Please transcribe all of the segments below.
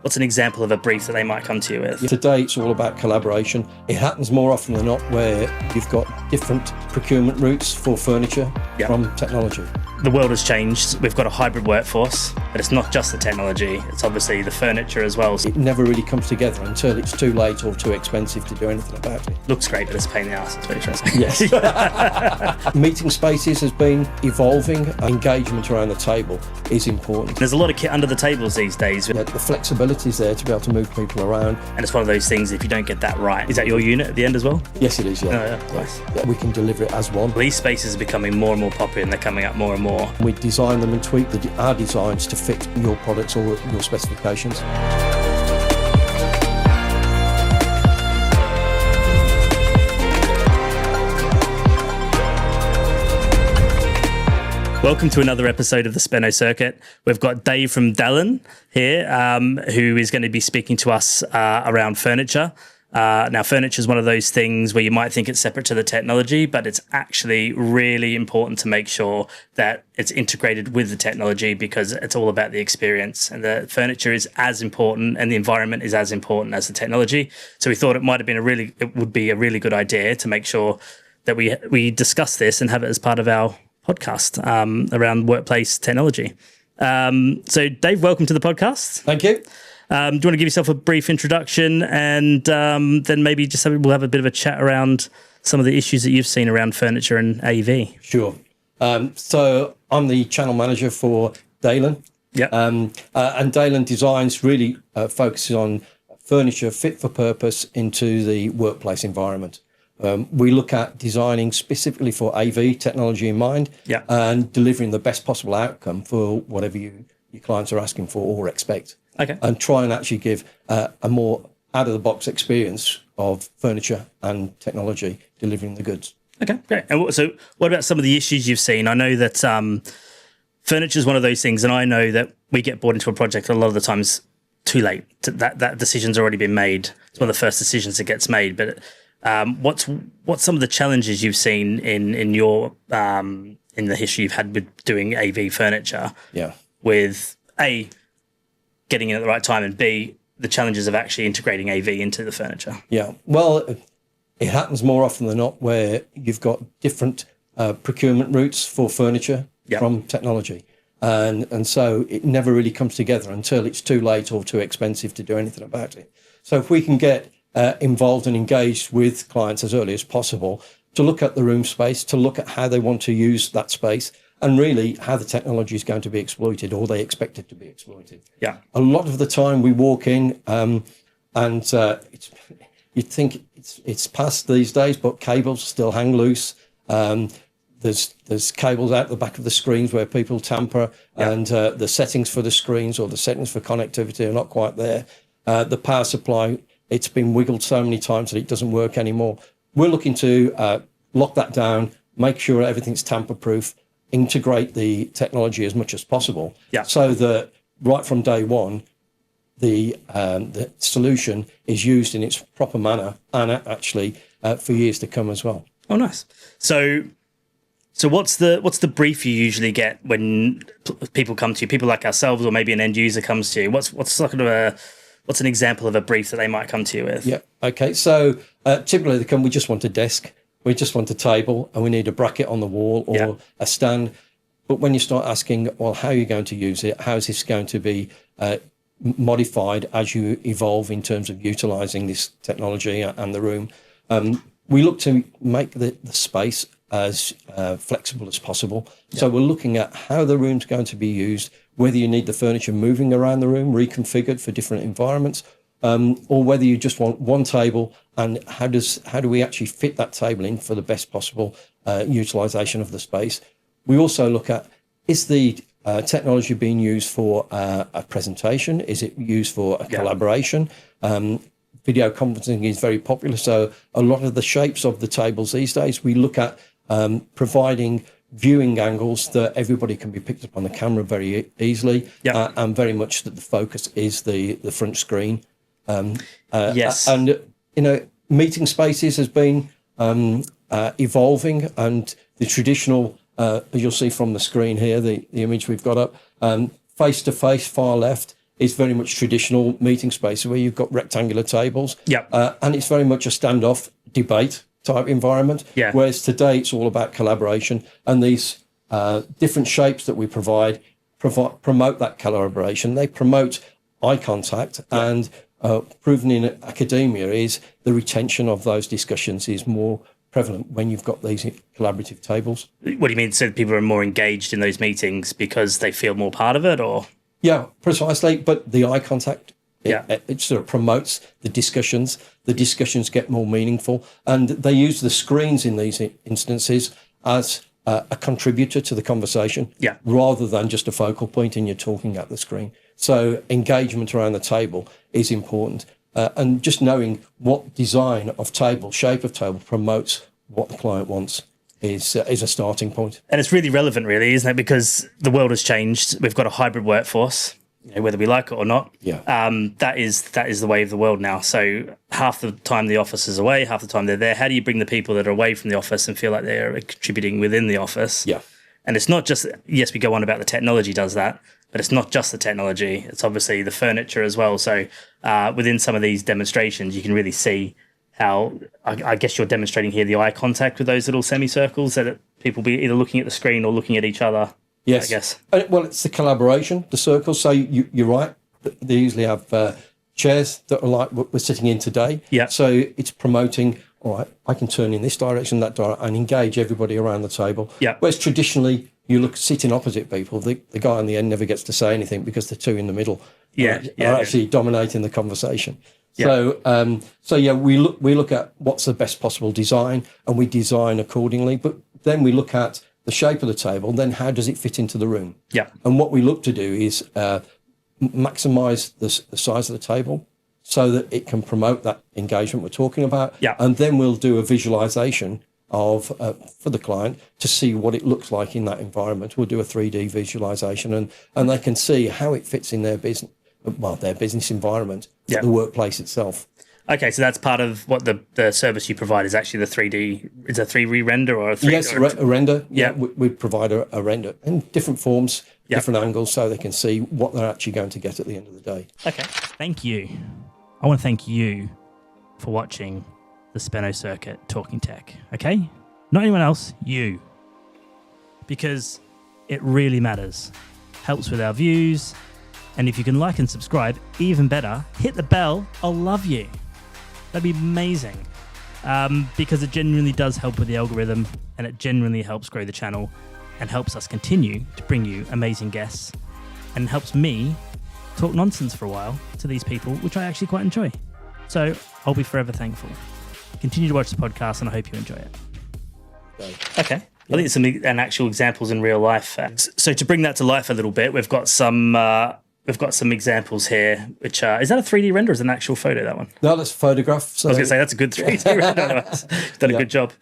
What's an example of a brief that they might come to you with? Today it's all about collaboration. It happens more often than not where you've got different procurement routes for furniture from technology. The world has changed. We've got a hybrid workforce, but it's not just the technology, it's obviously the furniture as well. It never really comes together until it's too late or too expensive to do anything about it. Looks great, but it's a pain in the ass, that's what you're trying to say. Yes. Meeting spaces has been evolving. Engagement around the table is important. There's a lot of kit under the tables these days. Yeah, the flexibility is there to be able to move people around. And it's one of those things, if you don't get that right. Is that your unit at the end as well? Yes, it is, yeah. Oh, yeah. Nice. Yeah, we can deliver it as one. These spaces are becoming more and more popular and they're coming up more and more. We design them and tweak our designs to fit your products or your specifications. Welcome to another episode of the Spenno Circuit. We've got Dave from Dalen here, who is going to be speaking to us around furniture. Now, furniture is one of those things where you might think it's separate to the technology, but it's actually really important to make sure that it's integrated with the technology because it's all about the experience. And the furniture is as important and the environment is as important as the technology. So we thought it would be a really good idea to make sure that we discuss this and have it as part of our podcast around workplace technology. So Dave, welcome to the podcast. Thank you. Do you want to give yourself a brief introduction and then maybe we'll have a bit of a chat around some of the issues that you've seen around furniture and AV? Sure. So I'm the channel manager for Dalen. Yeah. And Dalen Designs really focuses on furniture fit for purpose into the workplace environment. We look at designing specifically for AV technology in mind and delivering the best possible outcome for whatever your clients are asking for or expect. Okay. And try and actually give a more out-of-the-box experience of furniture and technology delivering the goods. Okay, great. And so what about some of the issues you've seen? I know that furniture is one of those things, and I know that we get brought into a project a lot of the times too late. That decision's already been made. It's one of the first decisions that gets made. But what's some of the challenges you've seen in your in the history you've had with doing AV furniture? Yeah. With getting in at the right time, and B, the challenges of actually integrating AV into the furniture? Yeah, well, it happens more often than not where you've got different procurement routes for furniture from technology. And so it never really comes together until it's too late or too expensive to do anything about it. So if we can get involved and engaged with clients as early as possible to look at the room space, to look at how they want to use that space, and really how the technology is going to be exploited or they expect it to be exploited. Yeah. A lot of the time we walk in and you'd think it's past these days, but cables still hang loose. There's cables out the back of the screens where people tamper and the settings for the screens or the settings for connectivity are not quite there. The power supply, it's been wiggled so many times that it doesn't work anymore. We're looking to lock that down, make sure everything's tamper-proof, integrate the technology as much as possible, so that right from day one, the solution is used in its proper manner and actually for years to come as well. Oh, nice. So what's the brief you usually get when people come to you? People like ourselves, or maybe an end user comes to you. What's an example of a brief that they might come to you with? Yeah. Okay. So typically they come. We just want a desk. We just want a table and we need a bracket on the wall or a stand. But when you start asking, well, how are you going to use it? How is this going to be modified as you evolve in terms of utilising this technology and the room? We look to make the space as flexible as possible. Yeah. So we're looking at how the room's going to be used, whether you need the furniture moving around the room, reconfigured for different environments, or whether you just want one table, and how do we actually fit that table in for the best possible utilisation of the space. We also look at, is the technology being used for a presentation? Is it used for a collaboration? Video conferencing is very popular, so a lot of the shapes of the tables these days, we look at providing viewing angles that everybody can be picked up on the camera very easily, and very much that the focus is the front screen. Yes. And, meeting spaces has been evolving, and the traditional, as you'll see from the screen here, the image we've got up, face-to-face, far left, is very much traditional meeting space where you've got rectangular tables. Yep. And it's very much a standoff debate type environment. Yeah. Whereas today it's all about collaboration, and these different shapes that we provide promote that collaboration. They promote eye contact, and proven in academia is the retention of those discussions is more prevalent when you've got these collaborative tables. What do you mean? So people are more engaged in those meetings because they feel more part of it, or? Yeah, precisely. But the eye contact, Yeah. it sort of promotes the discussions. The discussions get more meaningful, and they use the screens in these instances as a contributor to the conversation, Yeah. rather than just a focal point and you're talking at the screen. So engagement around the table is important, and just knowing what design of table, shape of table promotes what the client wants is a starting point. And it's really relevant, really, isn't it? Because the world has changed. We've got a hybrid workforce, whether we like it or not. Yeah. That is the way of the world now. So half the time the office is away, half the time they're there. How do you bring the people that are away from the office and feel like they're contributing within the office? Yeah. And it's not just, yes, we go on about the technology does that, but it's not just the technology. It's obviously the furniture as well. So within some of these demonstrations, you can really see how, I guess you're demonstrating here the eye contact with those little semicircles that people be either looking at the screen or looking at each other. Yes. I guess. Well, it's the collaboration, the circles. So you're right. They usually have chairs that are like what we're sitting in today. Yeah. So it's promoting, all right, I can turn in this direction, that direction, and engage everybody around the table. Yeah. Whereas traditionally, you look sitting opposite people, the guy on the end never gets to say anything because the two in the middle are actually dominating the conversation. Yeah. So we look at what's the best possible design, and we design accordingly. But then we look at the shape of the table, then how does it fit into the room? Yeah. And what we look to do is maximize the size of the table so that it can promote that engagement we're talking about. Yeah. And then we'll do a visualization of for the client to see what it looks like in that environment. We'll do a 3D visualization, and they can see how it fits in their business, their business environment, Yeah. the workplace itself. Okay, so that's part of what the service you provide is actually the 3D. Is a 3D render or a 3D? Yes, a render. Yeah. We provide a render in different forms, Yeah. different angles, so they can see what they're actually going to get at the end of the day. Okay. Thank you. I want to thank you for watching the Spenno Circuit Talking Tech. Okay? Not anyone else, you. Because it really matters. Helps with our views. And if you can like and subscribe, even better, hit the bell. I'll love you. That'd be amazing. Because it genuinely does help with the algorithm, and it genuinely helps grow the channel and helps us continue to bring you amazing guests, and helps me talk nonsense for a while to these people, which I actually quite enjoy. So I'll be forever thankful. Continue to watch the podcast, and I hope you enjoy it. Okay. I think some actual examples in real life. So to bring that to life a little bit, we've got some examples here, which is that a 3D render or is it an actual photo, that one? No, that's a photograph. So, I was going to say, that's a good 3D render. You've done a good job.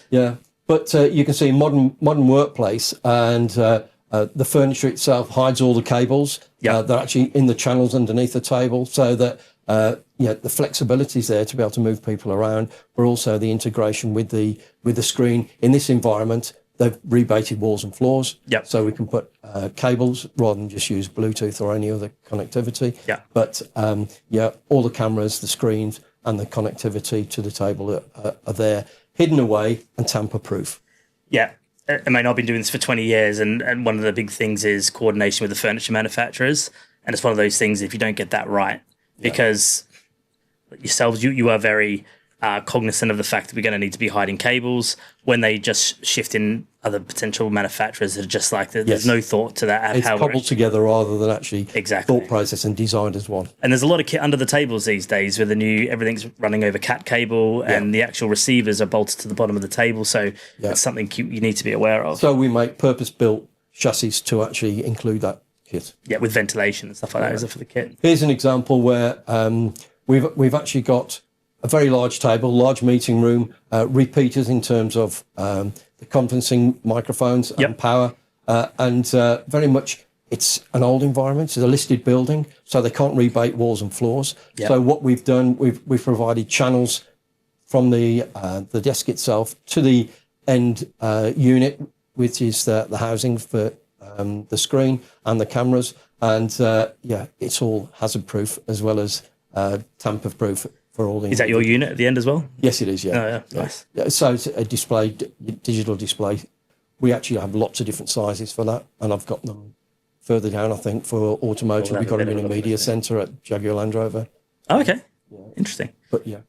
Yeah, but you can see modern workplace, and the furniture itself hides all the cables. Yeah. They're actually in the channels underneath the table, so that the flexibility is there to be able to move people around, but also the integration with the screen. In this environment, they've rebaited walls and floors, Yep. so we can put cables rather than just use Bluetooth or any other connectivity. Yeah. But all the cameras, the screens, and the connectivity to the table are there, hidden away and tamper-proof. Yeah. I mean, I've been doing this for 20 years, and one of the big things is coordination with the furniture manufacturers. And it's one of those things, if you don't get that right, because yourselves, you are very cognizant of the fact that we're going to need to be hiding cables when they just shift in other potential manufacturers that are just like, there's no thought to that. It's cobbled together rather than actually Exactly. thought process and designed as one. And there's a lot of kit under the tables these days with the new, everything's running over cat cable, and the actual receivers are bolted to the bottom of the table. So it's something you need to be aware of. So we make purpose-built chassis to actually include that kit. Yeah, with ventilation and stuff like that, is it, for the kit? Here's an example where we've actually got a very large table, large meeting room, repeaters in terms of the conferencing microphones and power, and very much it's an old environment. It's a listed building, so they can't rebate walls and floors. Yep. So what we've done, we've provided channels from the desk itself to the end unit, which is the housing for the screen and the cameras, And it's all hazard proof as well as tamper proof for all the. Is that your unit at the end as well? Yes, it is. Yeah. Oh, yeah. Nice. Yeah. So it's a display, digital display. We actually have lots of different sizes for that, and I've got them further down. I think for automotive, we've got them in a media centre at Jaguar Land Rover. Oh, okay. Interesting. But yeah.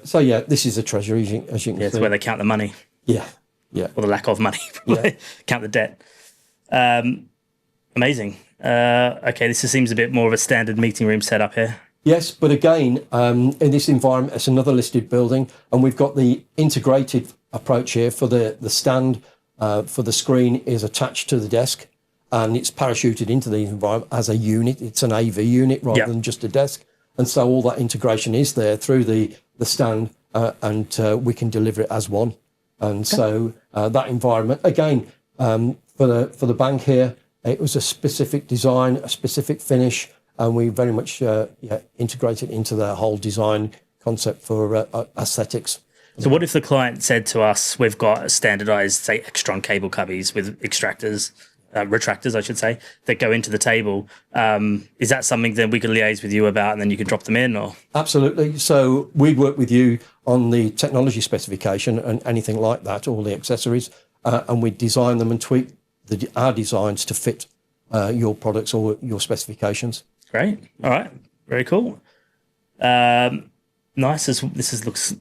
So yeah, this is a treasure, as you can see. It's where they count the money. Yeah. Yeah. Or the lack of money. Count the debt. Amazing. Okay, this seems a bit more of a standard meeting room setup here. Yes, but again, in this environment, it's another listed building, and we've got the integrated approach here for the stand for the screen is attached to the desk, and it's parachuted into the environment as a unit. It's an AV unit rather than just a desk, and so all that integration is there through the stand, and we can deliver it as one. And so that environment again for the bank here, it was a specific design, a specific finish, and we very much integrated into the whole design concept for aesthetics. So what if the client said to us, we've got standardized, say, Extron cable cubbies with retractors, I should say, that go into the table. Is that something that we can liaise with you about and then you can drop them in? Or Absolutely. So we'd work with you on the technology specification and anything like that, all the accessories, and we'd design them and tweak our designs to fit your products or your specifications. Great. All right. Very cool. Nice. This looks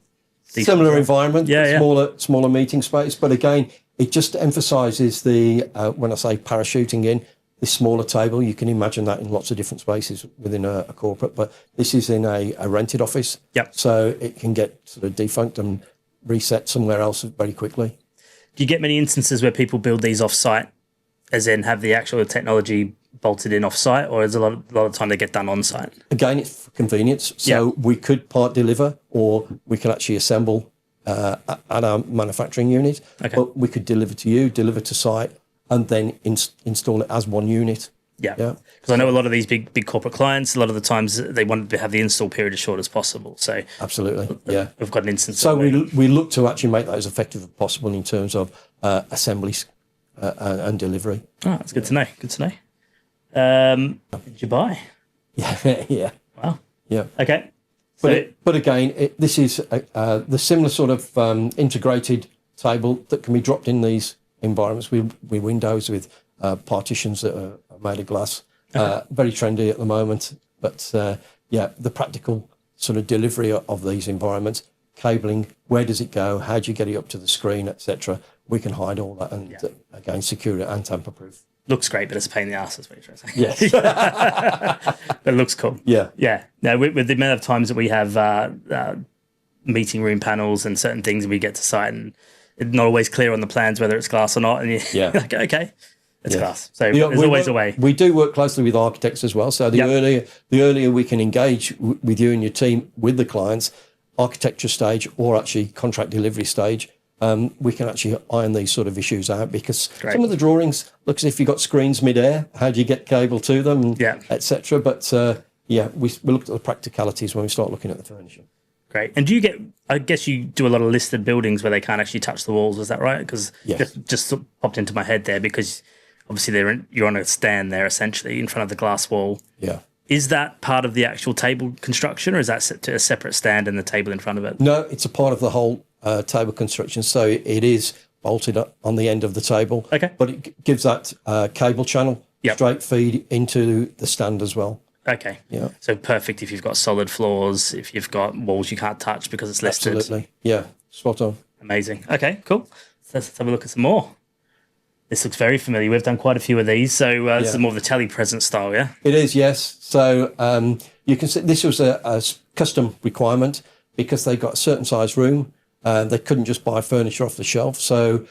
decent. Similar environment, Yeah. smaller meeting space, but again, it just emphasises the when I say parachuting in this smaller table. You can imagine that in lots of different spaces within a corporate, but this is in a rented office, so it can get sort of defunct and reset somewhere else very quickly. Do you get many instances where people build these off-site, as in have the actual technology bolted in off-site, or is a lot of time they get done on-site? Again, it's for convenience. So we could part deliver, or we can actually assemble at our manufacturing unit. Okay. But we could deliver to you, deliver to site, and then install it as one unit. Yeah. Because I know a lot of these big corporate clients, a lot of the times they want to have the install period as short as possible. So absolutely, yeah. We've got an instance. So we look to actually make that as effective as possible in terms of assemblies and delivery. Oh, that's good to know. Good to know. What did you buy? Yeah. Wow. Yeah. Okay. But again, this is the similar sort of integrated table that can be dropped in these environments with windows with partitions that are made of glass. Very trendy at the moment, but the practical sort of delivery of these environments, cabling, where does it go, how do you get it up to the screen, etc. We can hide all that and again secure it and tamper proof. Looks great, but it's a pain in the ass, that's what you're trying to say. Yes. But it looks cool. Yeah. Yeah. Now, with the amount of times that we have meeting room panels and certain things, and we get to site and it's not always clear on the plans whether it's glass or not. And you're like, okay, it's glass. So there's always a way. We do work closely with architects as well. So the earlier we can engage with you and your team with the clients, architecture stage or actually contract delivery stage, we can actually iron these sort of issues out because some of the drawings look as if you've got screens mid-air. How do you get cable to them, etc. But we look at the practicalities when we start looking at the furniture. Great. And do you get, I guess you do a lot of listed buildings where they can't actually touch the walls, is that right? Because just popped into my head there because obviously you're on a stand there essentially in front of the glass wall. Yeah. Is that part of the actual table construction or is that set to a separate stand and the table in front of it? No, it's a part of the whole table construction. So it is bolted up on the end of the table. Okay. But it gives that cable channel straight feed into the stand as well. Okay. Yeah. So perfect if you've got solid floors, if you've got walls you can't touch because it's listed. Absolutely. Yeah. Spot on. Amazing. Okay, cool. So let's have a look at some more. This looks very familiar. We've done quite a few of these. So this is more of the telepresence style, yeah? It is, yes. So you can see this was a custom requirement because they got a certain size room. They couldn't just buy furniture off the shelf. So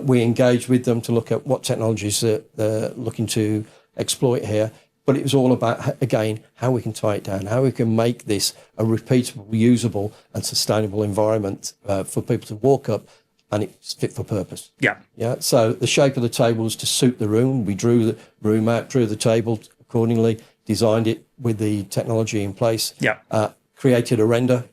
we engaged with them to look at what technologies they're looking to exploit here. But it was all about, again, how we can tie it down, how we can make this a repeatable, usable and sustainable environment for people to walk up and it's fit for purpose. Yeah. Yeah. So the shape of the table was to suit the room. We drew the room out, drew the table accordingly, designed it with the technology in place. Yeah. Created a render,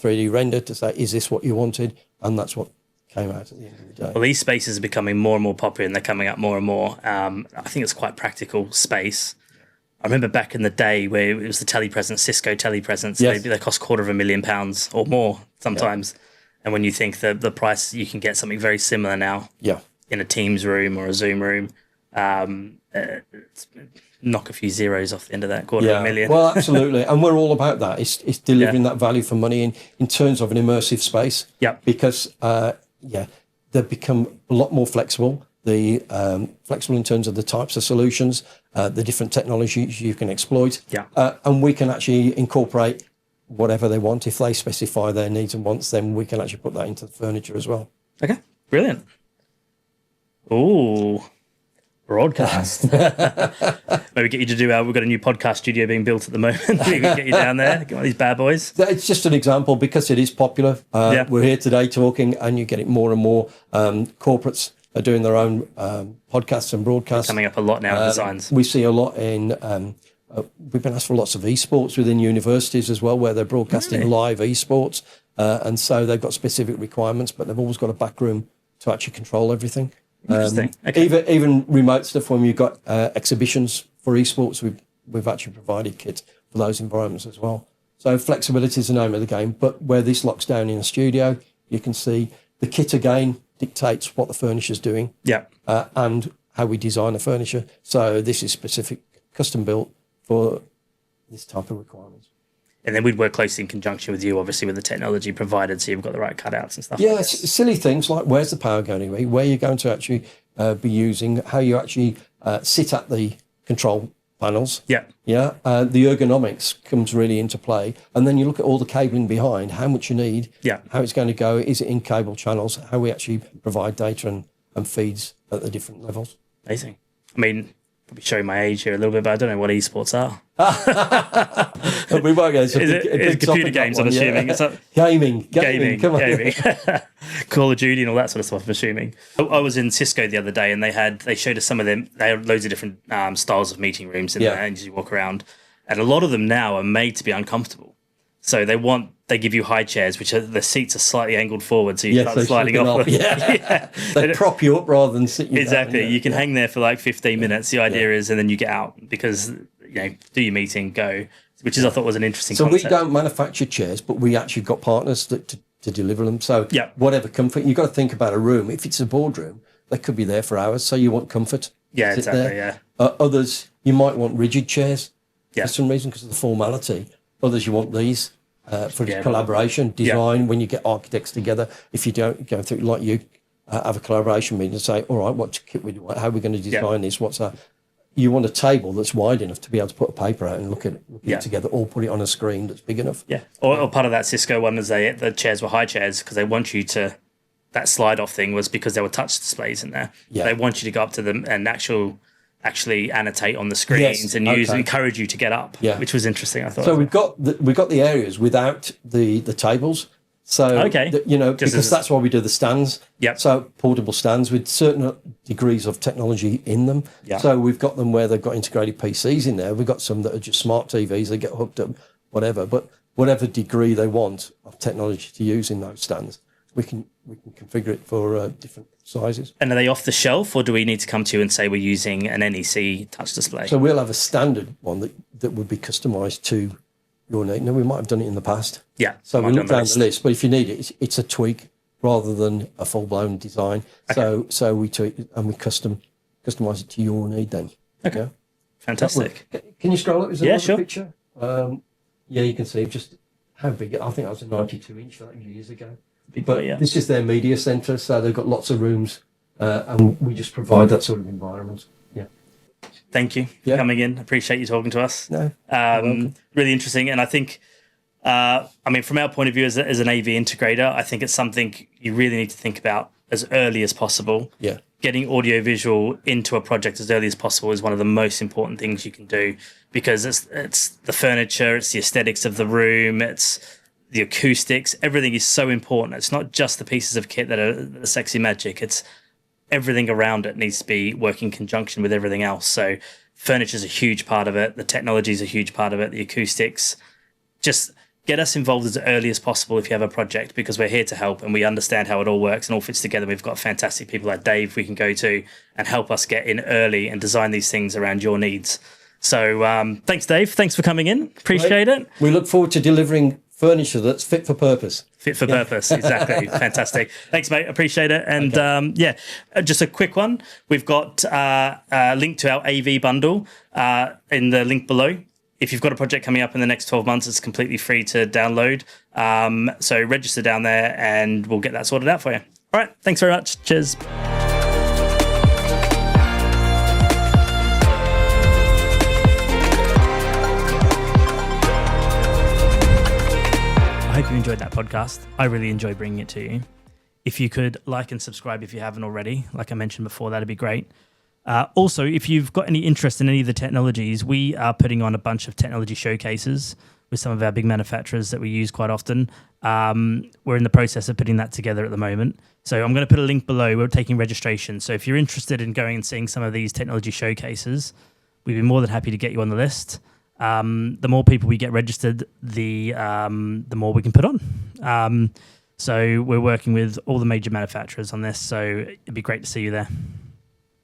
3D render to say, is this what you wanted? And that's what came out at the end of the day. Well, these spaces are becoming more and more popular and they're coming up more and more. I think it's quite practical space. I remember back in the day where it was the telepresence, Cisco telepresence. Yes. They cost £250,000 or more sometimes. And when you think the price, you can get something very similar now in a Teams room or a Zoom room. Knock a few zeros off the end of that £250,000. Well, absolutely. And we're all about that. It's delivering that value for money in terms of an immersive space. Yeah. Because, they've become a lot more flexible. Flexible in terms of the types of solutions, the different technologies you can exploit. Yeah. And we can actually incorporate whatever they want. If they specify their needs and wants, then we can actually put that into the furniture as well. Okay, brilliant. Ooh, broadcast. Maybe get you to do we've got a new podcast studio being built at the moment. We can get you down there, get one of these bad boys. It's just an example because it is popular. We're here today talking, and you get it more and more. Corporates are doing their own podcasts and broadcasts. Coming up a lot now in designs. We see a lot in... we've been asked for lots of esports within universities as well, where they're broadcasting live esports. And so they've got specific requirements, but they've always got a back room to actually control everything. Interesting. Okay. Even remote stuff, when you've got exhibitions for esports, we've actually provided kits for those environments as well. So flexibility is the name of the game. But where this locks down in a studio, you can see the kit again dictates what the furniture's doing. Yeah. And how we design the furniture. So this is specific, custom built for this type of requirements. And then we'd work closely in conjunction with you, obviously, with the technology provided, so you've got the right cutouts and stuff. Yeah, silly things like where's the power going to be, where you're going to actually be using, how you actually sit at the control panels. Yeah. Yeah, the ergonomics comes really into play. And then you look at all the cabling behind, how much you need, how it's going to go, is it in cable channels, how we actually provide data and feeds at the different levels. Amazing. I mean, probably showing my age here a little bit, but I don't know what esports are. We won't go. It's computer games, I'm assuming. It's gaming. Come on. Gaming. Call of Duty and all that sort of stuff, I'm assuming. I was in Cisco the other day, and they showed us some of them. They have loads of different styles of meeting rooms in there, and you walk around. And a lot of them now are made to be uncomfortable. So they give you high chairs, which the seats are slightly angled forward, so you start sliding off. They prop you up rather than sit you exactly. down. You can hang there for like 15 minutes. The idea is, and then you get out because do your meeting, go, which is I thought was an interesting. So concept. we don't manufacture chairs, but we actually got partners to deliver them. So whatever comfort you've got to think about a room. If it's a boardroom, they could be there for hours. So you want comfort. Yeah, exactly. Yeah. Others you might want rigid chairs for some reason because of the formality. Others you want these. For collaboration, design, when you get architects together, if you don't go through like you have a collaboration meeting and say, all right, what kit we do, how are we going to design this? You want a table that's wide enough to be able to put a paper out and look at it together, or put it on a screen that's big enough. Yeah, or part of that Cisco one is the chairs were high chairs because they want you to. That slide off thing was because there were touch displays in there. Yeah. They want you to go up to them and actually annotate on the screens and encourage you to get up, which was interesting, I thought. So we've got the areas without the tables. So, because that's why we do the stands. Yeah. So portable stands with certain degrees of technology in them. Yeah. So we've got them where they've got integrated PCs in there. We've got some that are just smart TVs. They get hooked up, whatever. But whatever degree they want of technology to use in those stands, we can configure it for different sizes. And are they off the shelf, or do we need to come to you and say we're using an NEC touch display? So we'll have a standard one that would be customised to your need. Now, we might have done it in the past. Yeah. So we look down the list, but if you need it, it's a tweak rather than a full-blown design. Okay. So we tweak and we customise it to your need then. Okay. Yeah? Fantastic. Can you scroll up? Is there sure. Picture? You can see just how big. I think that was a 92-inch years ago. But this is their media centre, so they've got lots of rooms, and we just provide that sort of environment. Yeah. Thank you for coming in. Appreciate you talking to us. No. Really interesting, and I think, from our point of view as an AV integrator, I think it's something you really need to think about as early as possible. Yeah. Getting audiovisual into a project as early as possible is one of the most important things you can do, because it's the furniture, it's the aesthetics of the room, it's the acoustics, everything is so important. It's not just the pieces of kit that are the sexy magic. It's everything around it needs to be working in conjunction with everything else. So furniture is a huge part of it. The technology is a huge part of it. The acoustics. Just get us involved as early as possible if you have a project, because we're here to help and we understand how it all works and all fits together. We've got fantastic people like Dave we can go to and help us get in early and design these things around your needs. So thanks, Dave. Thanks for coming in. Appreciate it. We look forward to delivering furniture that's fit for purpose. Fit for purpose, exactly. Fantastic. Thanks, mate. Appreciate it. And just a quick one. We've got a link to our AV bundle in the link below. If you've got a project coming up in the next 12 months, it's completely free to download. So register down there and we'll get that sorted out for you. All right. Thanks very much. Cheers. I hope you enjoyed that podcast. I really enjoy bringing it to you. If you could like and subscribe if you haven't already, like I mentioned before, that'd be great. Also, if you've got any interest in any of the technologies, we are putting on a bunch of technology showcases with some of our big manufacturers that we use quite often. We're in the process of putting that together at the moment. So I'm going to put a link below. We're taking registration. So if you're interested in going and seeing some of these technology showcases, we'd be more than happy to get you on the list. The more people we get registered, the more we can put on. So we're working with all the major manufacturers on this. So it'd be great to see you there.